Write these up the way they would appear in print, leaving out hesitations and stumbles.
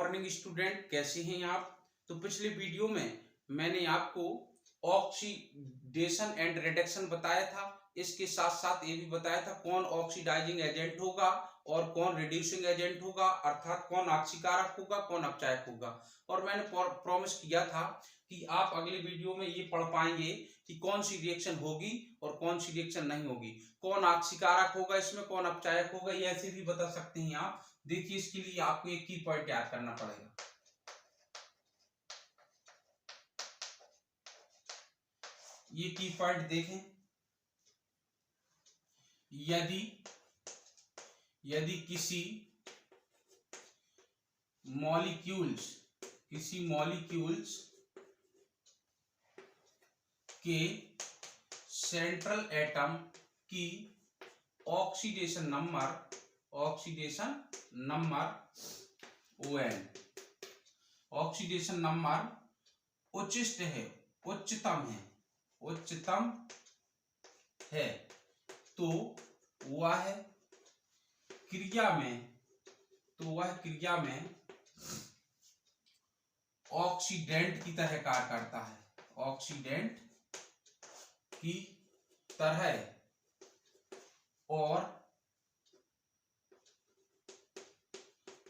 Morning student, कैसे हैं आप। तो पिछले वीडियो में मैंने आपको ऑक्सीडेशन एंड रिडक्शन बताया था। इसके साथ साथ ये भी बताया था कौन ऑक्सीडाइजिंग एजेंट होगा और कौन रिड्यूसिंग एजेंट होगा, अर्थात कौन ऑक्सीकारक होगा कौन अपचायक होगा। और मैंने प्रॉमिस किया था कि आप अगले वीडियो में ये पढ़ पाएंगे कि कौन सी रिएक्शन होगी और कौन सी रिएक्शन नहीं होगी, कौन ऑक्सीकारक होगा इसमें, कौन अपचायक होगा, ये ऐसे भी बता सकते हैं आप। देखिए, इसके लिए आपको एक की पॉइंट याद करना पड़ेगा। ये की पॉइंट देखें, यदि किसी मॉलिक्यूल्स के सेंट्रल एटम की oxidation number ON, oxidation number उच्चतम है तो वह क्रिया में ऑक्सीडेंट की तरह कार्य करता है। ऑक्सीडेंट की तरह। और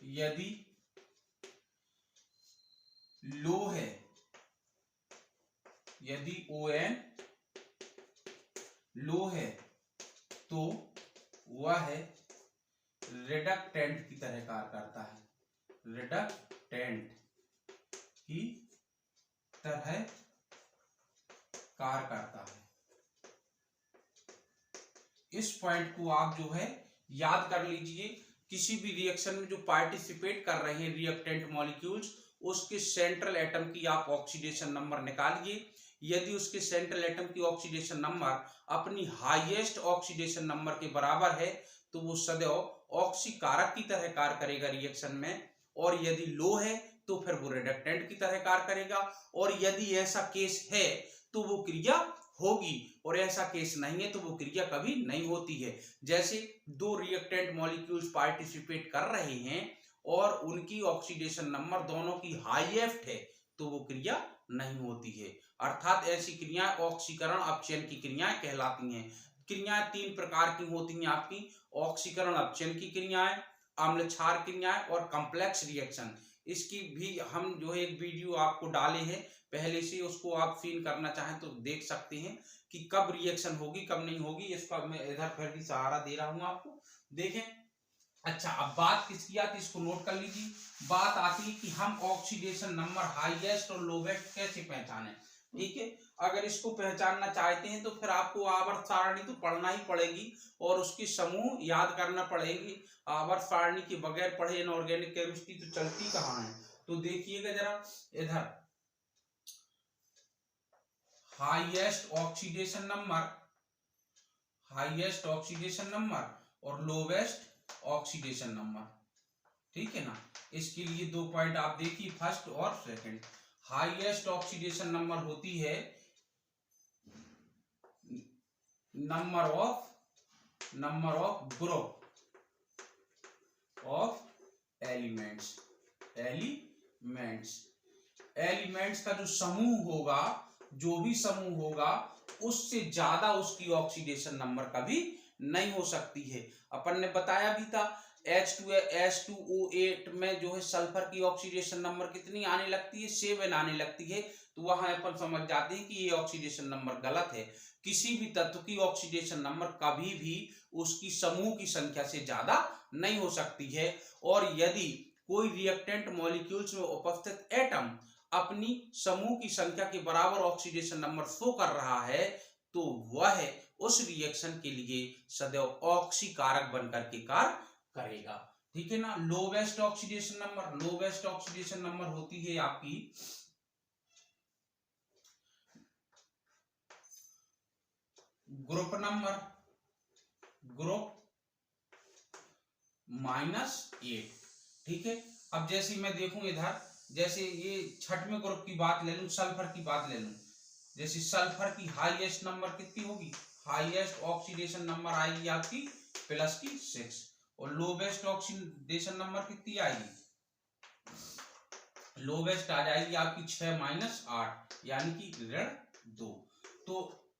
यदि लो है, यदि ON लो है तो वह रिडक्टेंट की तरह कार्य करता है। रिडक्टेंट की तरह कार्य करता है। इस पॉइंट को आप जो है याद कर लीजिए। किसी भी रिएक्शन में जो पार्टिसिपेट कर रहे हैं रिएक्टेंट मॉलिक्यूल्स, उसके सेंट्रल एटम की आप ऑक्सीडेशन नंबर निकालिए। यदि उसके सेंट्रल एटम की ऑक्सीडेशन नंबर अपनी हाईएस्ट ऑक्सीडेशन नंबर के बराबर है तो वो सदैव ऑक्सीकारक की तरह कार्य करेगा रिएक्शन में। और यदि लो है तो फिर वो रिडक्टेंट की तरह कार्य करेगा। और यदि ऐसा केस है तो वो क्रिया होगी, और ऐसा केस नहीं है तो वो क्रिया कभी नहीं होती है। जैसे दो रिएक्टेंट मॉलिक्यूल्स पार्टिसिपेट कर रहे हैं और उनकी ऑक्सीडेशन नंबर दोनों की हाईएस्ट है तो वो क्रिया नहीं होती है। अर्थात ऐसी क्रियाएं ऑक्सीकरण अपचयन की क्रियाएं कहलाती हैं। क्रियाएं तीन प्रकार की होती हैं आपकी: ऑक्सीकरण अपचयन की क्रियाएं, अम्ल क्षार क्रियाएं और कॉम्प्लेक्स रिएक्शन। इसकी भी हम जो है एक वीडियो आपको डाले हैं पहले से, उसको आप सीन करना चाहें तो देख सकते हैं कि कब रिएक्शन होगी कब नहीं होगी। इसका मैं इधर फिर भी सहारा दे रहा हूं आपको, देखें। अच्छा, अब बात किसकी आती है इसको नोट कर लीजिए। बात आती है कि हम ऑक्सीडेशन नंबर हाईएस्ट और लोवेस्ट कैसे पहचानें। ठीक है, अगर इसको पहचानना चाहते हैं तो फिर आपको आवर्त सारणी तो पढ़ना ही पड़ेगी और उसके समूह याद करना पड़ेगी। आवर्त सारणी के बगैर पढ़े इनऑर्गेनिक केमिस्ट्री तो चलती कहाँ है। तो देखिएगा जरा इधर, हाईएस्ट ऑक्सीडेशन नंबर और लोवेस्ट ऑक्सीडेशन नंबर। ठीक है ना। इसके लिए दो पॉइंट आप देखिए, फर्स्ट और सेकंड। हाईएस्ट ऑक्सीडेशन नंबर होती है number of group of elements का जो समूह होगा, जो भी समूह होगा उससे ज्यादा उसकी ऑक्सीडेशन नंबर कभी नहीं हो सकती है। अपन ने बताया भी था H2O8 में जो है सल्फर की ऑक्सीडेशन नंबर कितनी आने लगती है, 7 आने लगती है। तो वहां अपन समझ जाते हैं कि ये ऑक्सीडेशन नंबर गलत है। किसी भी तत्व की ऑक्सीडेशन नंबर कभी भी उसकी समूह की संख्या से ज्यादा नहीं हो सकती है। और यदि कोई रिएक्टेंट मॉलिक्यूल्स में उपस्थित एटम अपनी समूह की संख्या के बराबर ऑक्सीडेशन नंबर शो कर रहा है तो वह उस रिएक्शन के लिए सदैव ऑक्सीकारक बनकर के कार्य करेगा। ठीक है ना। लोवेस्ट ऑक्सीडेशन नंबर होती है आपकी ग्रुप -8। ठीक है। अब जैसे मैं देखूं इधर, जैसे ये छठवें ग्रुप की बात ले लूं, सल्फर की बात ले लूं। जैसे सल्फर की हाईएस्ट नंबर कितनी होगी, हाईएस्ट ऑक्सीडेशन नंबर आएगी आपकी +6 और लोवेस्ट ऑक्सीडेशन नंबर कितनी आएगी लोवेस्ट आ जाएगी आपकी 6 माइनस 8 यानी कि ऋण 2। तो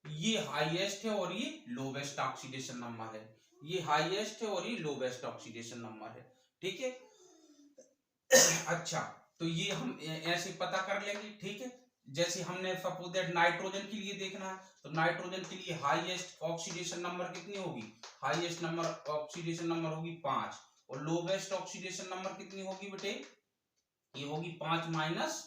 ये हाईएस्ट है और ये लोवेस्ट ऑक्सीडेशन नंबर है, ये हाईएस्ट है और ये लोवेस्ट ऑक्सीडेशन नंबर है, ठीक है। अच्छा, तो ये हम ऐसे पता कर लेंगे, ठीक है। जैसे हमने सपोज दैट नाइट्रोजन के लिए देखना है, तो नाइट्रोजन के लिए हाईएस्ट ऑक्सीडेशन नंबर कितनी होगी, हाईएस्ट नंबर ऑक्सीडेशन नंबर होगी 5, और लोवेस्ट ऑक्सीडेशन नंबर कितनी होगी बेटे, ये होगी 5 माइनस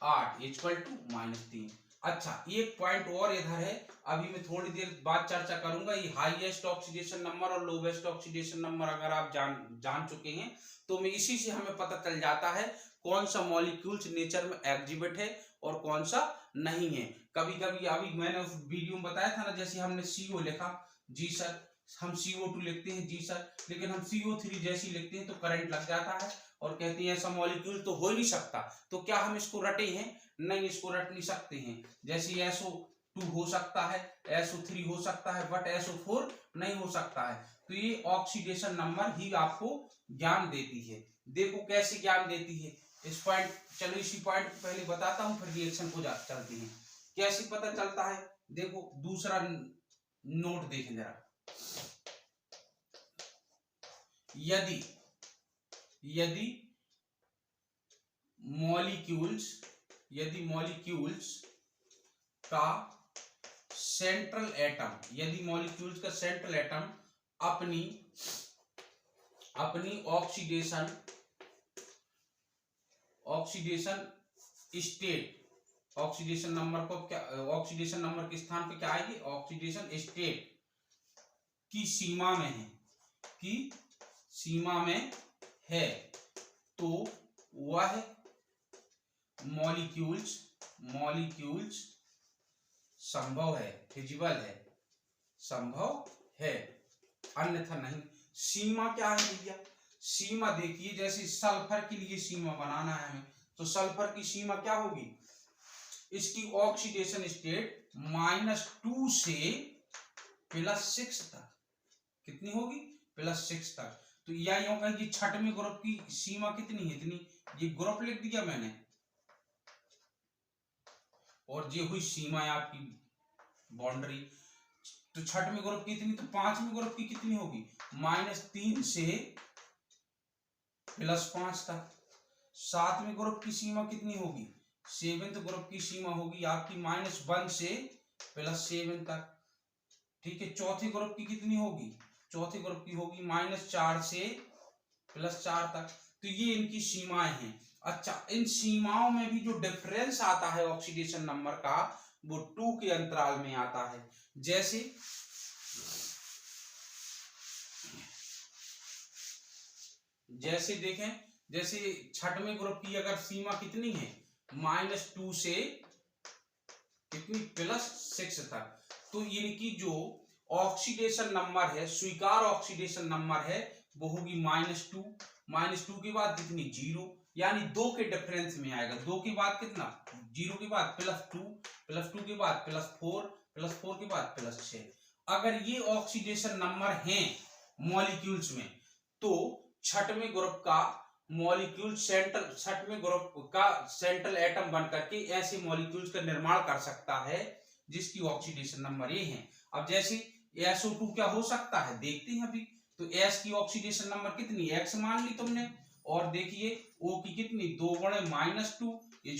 8 इक्वल टू -3। अच्छा, एक पॉइंट और इधर है, अभी मैं थोड़ी देर बाद चर्चा करूंगा। ये हाईएस्ट ऑक्सीडेशन नंबर और लोवेस्ट ऑक्सीडेशन नंबर अगर आप जान चुके हैं तो मैं इसी से हमें पता चल जाता है कौन सा मॉलिक्यूल्स नेचर में एग्जिबिट है और कौन सा नहीं है। कभी कभी अभी मैंने उस वीडियो में बताया था ना, जैसे हमने CO लिखा, जी सर हम CO2 लिखते हैं, जी सर, लेकिन हम CO3 जैसी लिखते हैं तो करंट लग जाता है और कहते हैं ऐसा मॉलिक्यूल तो हो ही नहीं सकता। तो क्या हम इसको रटे हैं? नहीं, इसको रट नहीं सकते हैं। जैसे SO2 हो सकता है, SO3 हो सकता है, बट SO4 नहीं हो सकता है। तो ये ऑक्सीडेशन नंबर ही आपको ज्ञान देती है। देखो कैसे ज्ञान देती है इस पॉइंट, चलो इसी पॉइंट को पहले बताता हूं, फिर रिएक्शन को चलते हैं। कैसे पता चलता है, देखो दूसरा नोट देखें जरा। यदि मॉलिक्यूल्स का सेंट्रल एटम अपनी ऑक्सीडेशन स्टेट, ऑक्सीडेशन नंबर को क्या, ऑक्सीडेशन नंबर के स्थान पे क्या आएगी, ऑक्सीडेशन स्टेट की सीमा में है, तो वह मॉलिक्यूल्स संभव है, फिजिबल है, संभव है, अन्यथा नहीं। सीमा क्या है भैया, सीमा देखिए, जैसे सल्फर के लिए सीमा बनाना है हमें, तो सल्फर की सीमा क्या होगी, इसकी ऑक्सीडेशन स्टेट -2 से +6 तक, कितनी होगी, +6 तक। तो या यूं कहें कि छठवें ग्रुप की सीमा कितनी है, इतनी, ये ग्रुप लिख दिया मैंने, और ये हुई सीमा है आपकी बाउंड्री। तो छठवें ग्रुप की इतनी, तो पांचवें ग्रुप की कितनी होगी, -3 से +5 तक। सातवें ग्रुप की सीमा कितनी होगी, सेवेंथ ग्रुप की सीमा होगी आपकी -1 से +7 तक, ठीक है। चौथे ग्रुप की कितनी होगी, चौथे ग्रुप की होगी -4 से +4 तक। तो ये इनकी सीमाएं हैं। अच्छा, इन सीमाओं में भी जो डिफरेंस आता है ऑक्सीडेशन नंबर का, वो 2 के अंतराल में आता है। जैसे देखें, जैसे छठवें ग्रुप की अगर सीमा कितनी है, -2 से कितनी, +6 तक, तो इनकी जो ऑक्सीडेशन नंबर है, स्वीकार ऑक्सीडेशन नंबर है, वो होगी -2 के बाद कितनी, 0, यानी 2 के डिफरेंस में आएगा। 2 के बाद कितना, 0 के बाद +2 के बाद +4 के बाद +6। अगर ये ऑक्सीडेशन नंबर हैं मॉलिक्यूल्स में, तो छठवें ग्रुप का मॉलिक्यूल छठवें ग्रुप का सेंट्रल एटम बनकर के ऐसे मॉलिक्यूल्स का निर्माण कर सकता है जिसकी ऑक्सीडेशन नंबर ये है। अब जैसे SO2 क्या हो सकता है, देखते हैं अभी। तो S की ऑक्सीडेशन नंबर कितनी, X मान ली तुमने, और देखिए O की कितनी, 2 × -2 =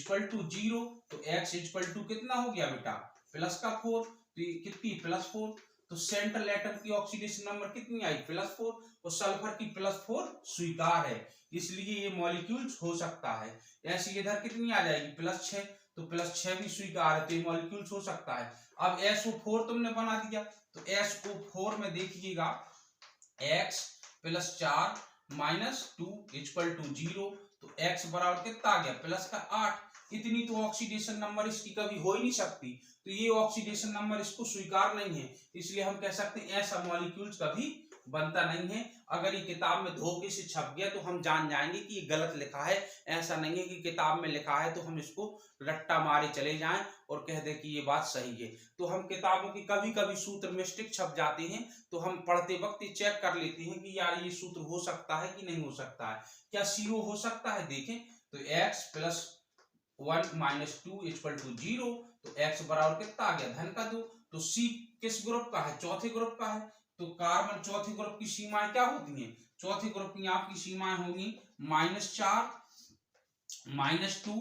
0, तो X = कितना हो गया बेटा, +4, तो ये कितनी, +4। तो सेंट्रल एटम की ऑक्सीडेशन नंबर कितनी आई, +4, और सल्फर की +4 स्वीकार है, इसलिए ये मॉलिक्यूल्स हो सकता है। ऐसी इधर कितनी आ जाएगी, +6, तो +6 भी स्वीकार है, तो ये मॉलिक्यूल्स हो सकता है। अब SO4 तुमने बना दिया, तो SO4 में देखिएगा X +4 -2 = 0, तो X बराबर कितना आ गया, +8। इतनी तो ऑक्सीडेशन नंबर इसकी कभी हो ही नहीं सकती, तो ये ऑक्सीडेशन नंबर इसको स्वीकार नहीं है, इसलिए हम कह सकते हैं ऐसा मॉलिक्यूल्स कभी बनता नहीं है। अगर ये किताब में धोखे से छप गया तो हम जान जाएंगे कि ये गलत लिखा है। ऐसा नहीं है कि किताब में लिखा है तो हम इसको रट्टा मारे चले जाएं और कह दें कि ये बात सही है। तो हम किताबों की कभी कभी सूत्र मिस्टेक छप जाते हैं, तो हम पढ़ते वक्त चेक कर लेते हैं कि यार ये सूत्र हो सकता है कि नहीं हो सकता है, क्या CO हो सकता है, देखें तो x plus 1 minus 2 equal to 0, तो x बराबर कितना आ गया, धन का 2। तो C किस ग्रुप का है, चौथे ग्रुप का है। तो कार्बन चौथे ग्रुप की सीमाएं क्या होती हैं, चौथे ग्रुप की आपकी सीमाएं होंगी -4, -2,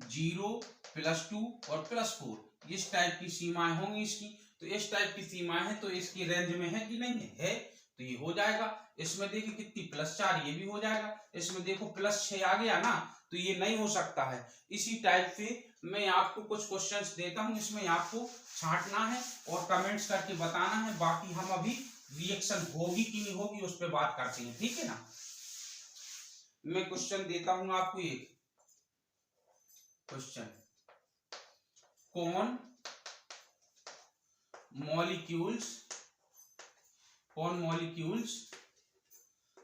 0, +2 और +4। इस टाइप की सीमाएं होंगी इसकी। तो इस टाइप की सीमाएं हैं, तो इसकी रेंज में है कि नहीं है, तो ये हो जाएगा। इसमें देखिए कितनी +4, ये भी हो जाएगा। इसमें देखो +6 आ गया ना, तो ये नहीं हो सकता है। इसी टाइप से मैं आपको कुछ क्वेश्चंस देता हूं, इसमें आपको छांटना है और कमेंट्स करके बताना है। बाकी हम अभी रिएक्शन होगी कि नहीं होगी उस पर बात करते हैं, ठीक है ना। मैं क्वेश्चन देता हूं आपको एक क्वेश्चन, कौन मॉलिक्यूल्स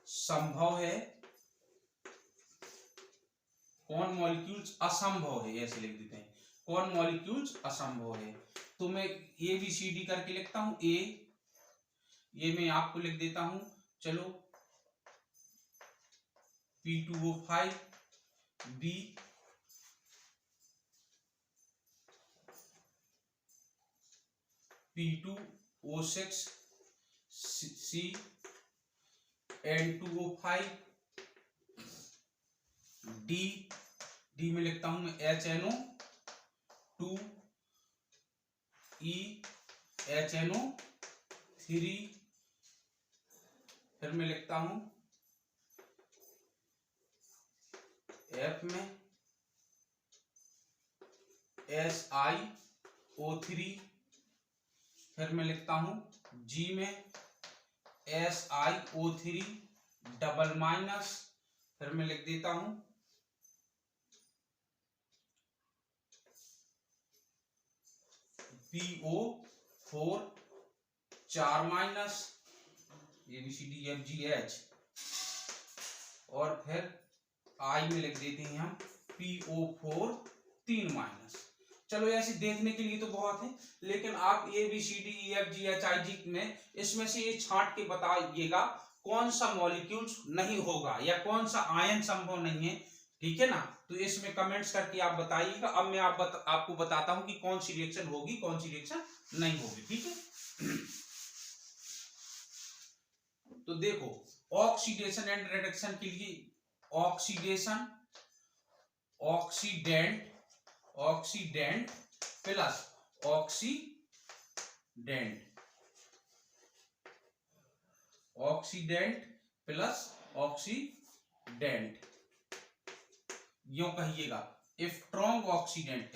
संभव है, कौन मॉलिक्यूल्स असंभव है, ऐसे लिख देते हैं, कौन मॉलिक्यूल्स असंभव है। तो मैं ABCD करके लिखता हूं। ए, ये मैं आपको लिख देता हूं, चलो P2O5, B P2O6, C N2O5, D में लिखता हूं मैं HNO2, E HNO3, फिर मैं लिखता हूं F में SiO3, फिर मैं लिखता हूं G में SiO3 डबल माइनस, फिर मैं लिख देता हूं PO4 4 माइनस, ABCDFGH, और फिर I में लिख देते हैं हम PO4 3 माइनस। चलो ऐसे देखने के लिए तो बहुत है, लेकिन आप ABCDEFGHIG में इसमें से ये छांट के बताइएगा कौन सा मॉलिक्यूल्स नहीं होगा या कौन सा आयन संभव नहीं है, ठीक है ना। तो इसमें कमेंट्स करके आप बताइएगा। अब मैं आपको बताता हूं कि कौन सी रिएक्शन होगी, कौन सी रिएक्शन नहीं होगी, ठीक है। तो देखो, ऑक्सीडेशन एंड रिडक्शन के लिए ऑक्सीडेंट प्लस ऑक्सीडेंट, यूं कहिएगा स्ट्रॉन्ग ऑक्सीडेंट,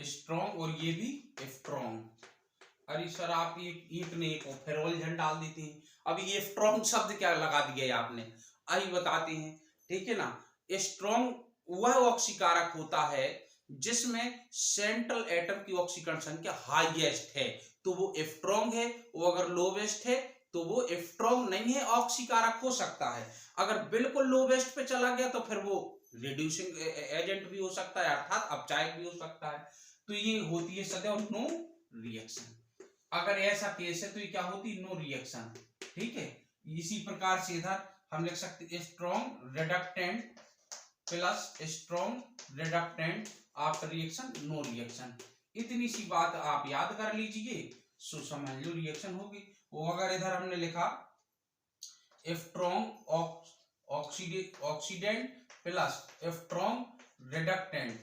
स्ट्रॉन्ग और ये भी स्ट्रॉन्ग। अरे सर आप एक ने एक फिर उलझन डाल देते हैं। अब ये स्ट्रॉन्ग शब्द क्या लगा दिया आपने, आइए बताते हैं, ठीक है ना। स्ट्रॉन्ग वह ऑक्सीकारक होता है जिसमें सेंट्रल एटम की ऑक्सीकरण संख्या हाईएस्ट है, तो वो स्ट्रॉन्ग है। वो अगर लोवेस्ट है तो वो स्ट्रॉन्ग नहीं है, ऑक्सीकारक हो सकता है। अगर बिल्कुल लोवेस्ट पे चला गया तो फिर वो रिड्यूसिंग एजेंट भी हो सकता है, अर्थात अपचायक भी हो सकता है। तो ये होती है सदैव नो रिएक्शन। अगर ऐसा केस है तो ये क्या होती है, नो रिएक्शन, ठीक है। इसी प्रकार से इधर हम लिख सकते हैं strong reductant plus strong reductant after reaction no reaction. इतनी सी बात आप याद कर लीजिए, सो समझ लो रिएक्शन होगी। वो अगर इधर हमने लिखा strong oxidant plus strong reductant,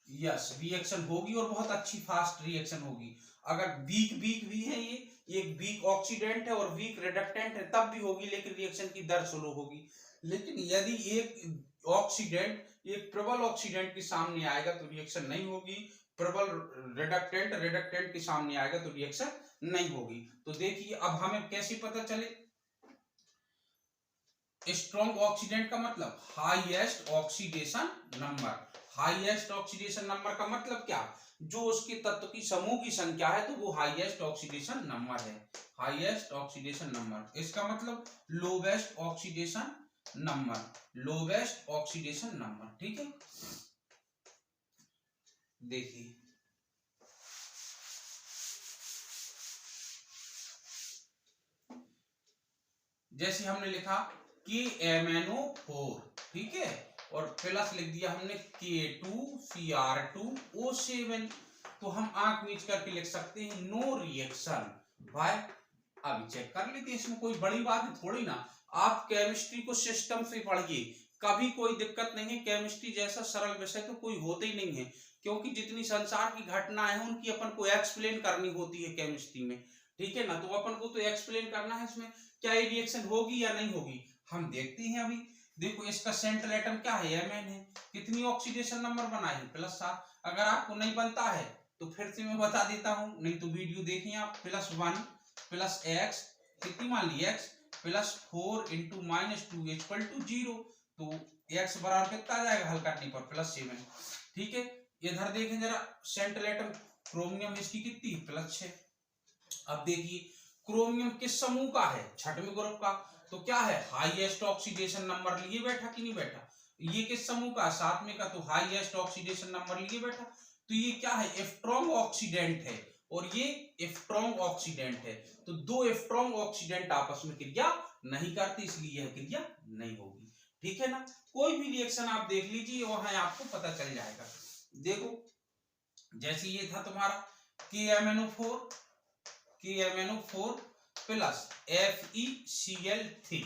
yes reaction होगी और बहुत अच्छी फास्ट रिएक्शन होगी। अगर वीक भी है, ये एक वीक ऑक्सीडेंट है और वीक रिडक्टेंट है तब भी होगी, लेकिन रिएक्शन की दर स्लो होगी। लेकिन यदि एक ऑक्सीडेंट एक प्रबल ऑक्सीडेंट के सामने आएगा तो रिएक्शन नहीं होगी, प्रबल रिडक्टेंट के सामने आएगा तो रिएक्शन नहीं होगी। तो देखिए अब हमें कैसे पता चले, स्ट्रॉन्ग ऑक्सीडेंट का मतलब highest oxidation number. Highest oxidation number का मतलब क्या, जो उसके तत्व की समूह की संख्या है तो वो हाईएस्ट ऑक्सीडेशन नंबर है, हाईएस्ट ऑक्सीडेशन नंबर। इसका मतलब लोवेस्ट ऑक्सीडेशन नंबर, ठीक है। देखिए जैसे हमने लिखा KMnO4, ठीक है, और प्लस लिख दिया हमने K2Cr2O7, तो हम आंख मीच करके लिख सकते हैं नो रिएक्शन बाय। अभी चेक कर लेते हैं, इसमें कोई बड़ी बात है थोड़ी ना। आप केमिस्ट्री को सिस्टम से पढ़िए, कभी कोई दिक्कत नहीं है। केमिस्ट्री जैसा सरल विषय तो कोई होता ही नहीं है, क्योंकि जितनी संसार की घटनाएं हैं उनकी अपन को एक्सप्लेन करनी होती है केमिस्ट्री में, ठीक है ना। तो अपन को तो एक्सप्लेन करना है इसमें क्या ये रिएक्शन होगी या नहीं होगी। हम देखते हैं अभी। देखो इसका सेंट्रल एटम क्या है, Mn है। कितनी ऑक्सीडेशन नंबर बना है, +7। अगर आपको नहीं बनता है तो फिर से मैं बता देता हूं, नहीं तो वीडियो देखिए आप। +1 + x कितनी मान ली x +4 × -2 = 0, तो x बराबर कितना आ जाएगा हल करने पर +7, ठीक है। इधर देखें जरा सेंट्रल एटम क्रोमियम, इसकी कितनी +6। अब देखिए क्रोमियम किस समूह का है, छठवें ग्रुप का, तो क्या है हाईएस्ट ऑक्सीडेशन नंबर लिए बैठा कि नहीं बैठा। ये किस समूह का, 7वें का, तो हाईएस्ट ऑक्सीडेशन नंबर लिए बैठा। तो ये क्या है, स्ट्रॉन्ग ऑक्सीडेंट है, और ये स्ट्रॉन्ग ऑक्सीडेंट है। तो दो स्ट्रॉन्ग ऑक्सीडेंट आपस में क्रिया नहीं करते, इसलिए यह क्रिया नहीं होगी, ठीक है ना। कोई भी रिएक्शन आप देख लीजिए, वहां आपको पता चल जाएगा। देखो जैसे ये था तुम्हारा KMnO4 + FeCl3,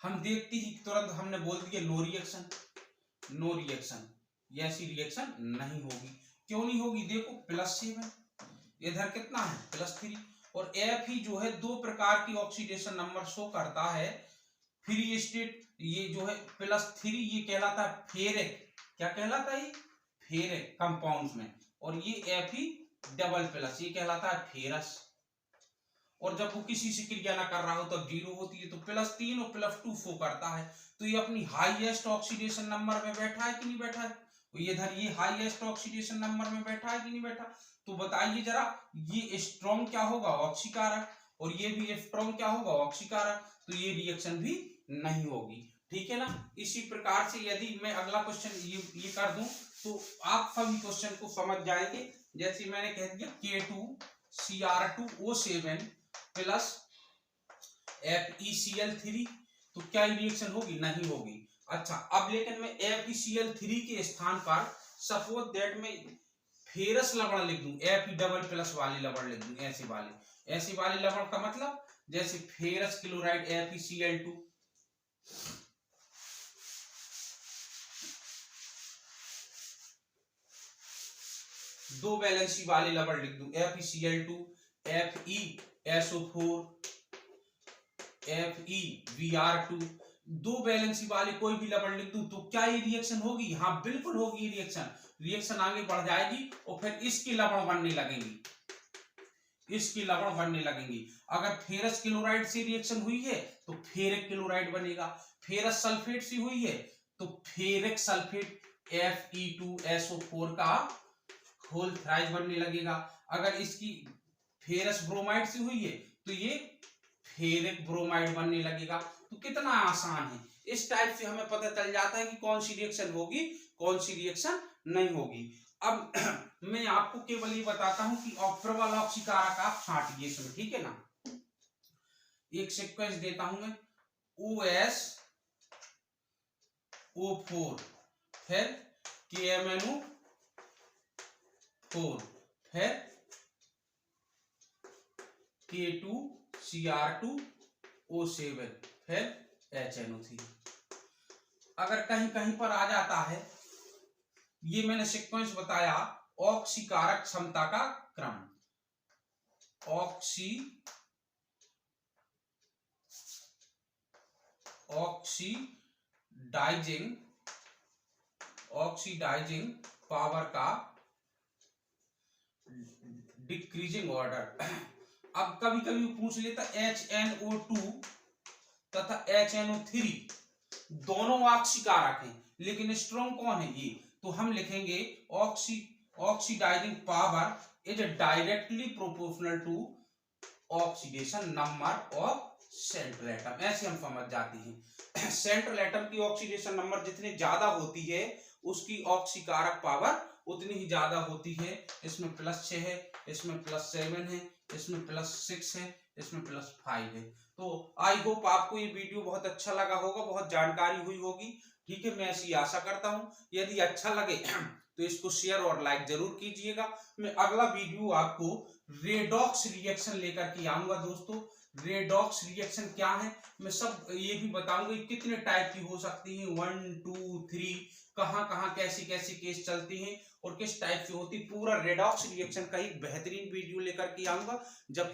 हम देखते ही तुरंत हमने बोल दिया नो रिएक्शन, नो रिएक्शन, ऐसी रिएक्शन नहीं होगी। क्यों नहीं होगी, देखो +7, इधर कितना है +3, और Fe जो है दो प्रकार की ऑक्सीडेशन नंबर शो करता है। फ्री स्टेट ये जो है +3, ये कहलाता है फेरिक, क्या कहलाता है, फेरिक कंपाउंड्स में, और ये Fe++, ये कहलाता है फेरस। और जब वो किसी से क्रिया ना कर रहा हो तब 0 होती है, तो +3 और +2 शो करता है। तो ये अपनी हाईएस्ट ऑक्सीडेशन नंबर में बैठा है कि नहीं बैठा है, तो इधर ये हाईएस्ट ऑक्सीडेशन नंबर में बैठा है कि नहीं बैठा। तो बताइए जरा, ये स्ट्रॉन्ग क्या होगा, ऑक्सीकारक, और ये भी स्ट्रॉन्ग क्या होगा, ऑक्सीकारक, तो ये रिएक्शन भी नहीं होगी, ठीक है ना। इसी प्रकार से यदि मैं अगला क्वेश्चन ये कर दूं तो आप सभी क्वेश्चन को समझ जाएंगे। जैसे मैंने कह दिया K2Cr2O7 + FeCl3, तो क्या रिएक्शन होगी, नहीं होगी। अच्छा अब लेकिन मैं FeCl3 के स्थान पर सपोज दैट में फेरस लवण लिख दूं, Fe++ वाली लवण लिख दूं, ऐसी वाली लवण का मतलब जैसे फेरस क्लोराइड FeCl2, दो वैलेंसी वाली लवण लिख दूं, FeCl2, FeSO4, FeVr2, दो वैलेंसी वाली कोई भी लवण लिख दूं, तो क्या ये रिएक्शन होगी, हाँ बिल्कुल होगी रिएक्शन आगे बढ़ जाएगी, और फिर इसकी लवण बनने लगेंगी। अगर फेरस क्लोराइड से रिएक्शन हुई है तो फेरिक क्लोराइड बनेगा, फेरस सल्फेट से हुई है तो फेरिक सल्फेट Fe2SO4 का होल थ्राइस बनने लगेगा। अगर इसकी फेरस ब्रोमाइड से हुई है तो ये फेरिक ब्रोमाइड बनने लगेगा। तो कितना आसान है, इस टाइप से हमें पता चल जाता है कि कौन सी रिएक्शन होगी, कौन सी रिएक्शन नहीं होगी। अब मैं आपको केवल ये बताता हूं कि प्रबल ऑक्सीकारक आप छांटिए इसमें, ठीक है ना। एक सीक्वेंस देता हूं मैं, OSO4 फिर KMnO4 फिर K2Cr2O7 फिर HNO3। अगर कहीं पर आ जाता है, ये मैंने सीक्वेंस बताया, ऑक्सीकारक क्षमता का क्रम, ऑक्सीडाइजिंग पावर का डिक्रीजिंग ऑर्डर। अब कभी कभी पूछ लेता HNO2 तथा HNO3 दोनों ऑक्सीकारक हैं, लेकिन स्ट्रॉन्ग कौन है, ये तो हम लिखेंगे oxidising power is directly proportional to oxidation number of central atom, ऐसे हम समझ जाते हैं। सेंट्रल एटम की ऑक्सीडेशन नंबर जितनी ज्यादा होती है उसकी ऑक्सीकारक पावर उतनी ही ज्यादा होती है। इसमें +6 है, इसमें +7 है, इसमें +6 है, इसमें +5 है। तो आई होप आपको ये वीडियो बहुत अच्छा लगा होगा, बहुत जानकारी हुई होगी। ठीक है, मैं ऐसी आशा करता हूँ। यदि अच्छा लगे तो इसको शेयर और लाइक जरूर कीजिएगा। मैं अगला वीडियो आपको रेडॉक्स रिएक्शन लेकर के आऊंगा दोस्तों। रेडॉक्स रिएक्शन क्या है मैं सब ये भी बताऊंगा, कितने टाइप की हो सकती है, 1 2 3, कहाँ कहाँ कैसी कैसी केस चलती हैं और किस टाइप की होती, पूरा रेडॉक्स रिएक्शन का एक बेहतरीन वीडियो लेकर के आऊंगा। जब